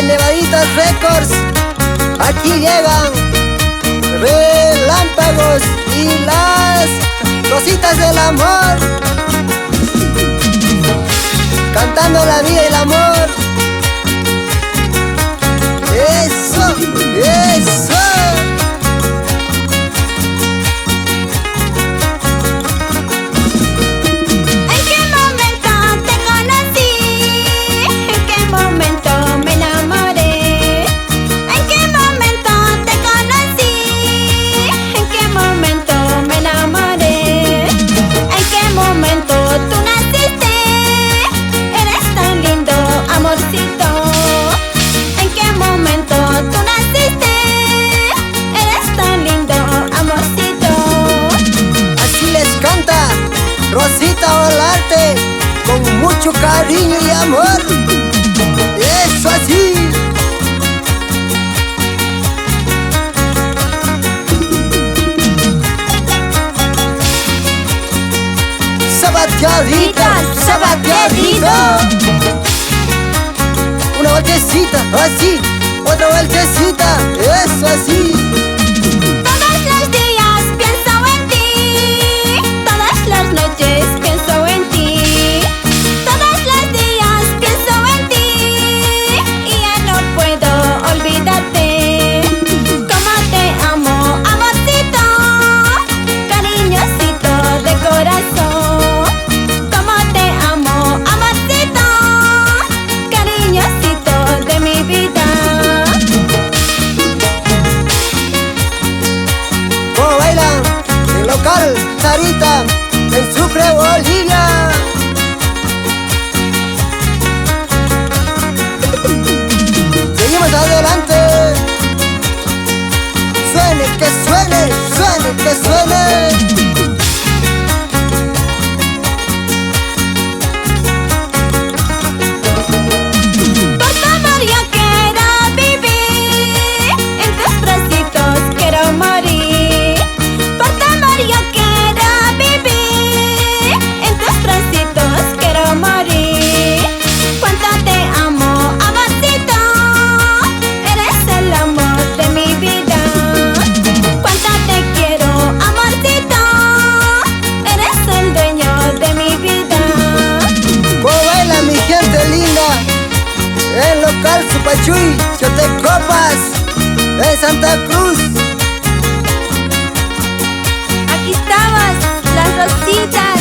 en Nevaditas Records. Aquí llegan Relámpagos y las Rositas del Amor, cantando la vida y el amor. Eso, eso. Rosita Olarte, con mucho cariño y amor. Eso así. Sabateadita, sabateadita. Una vueltecita, así. Otra vueltecita, eso así. Sarita, en Sucre, Bolivia. Seguimos adelante. Suene, que suene, suene, que suene. El local Supachuy, Chotecopas, en Santa Cruz. Aquí estamos, las Rositas.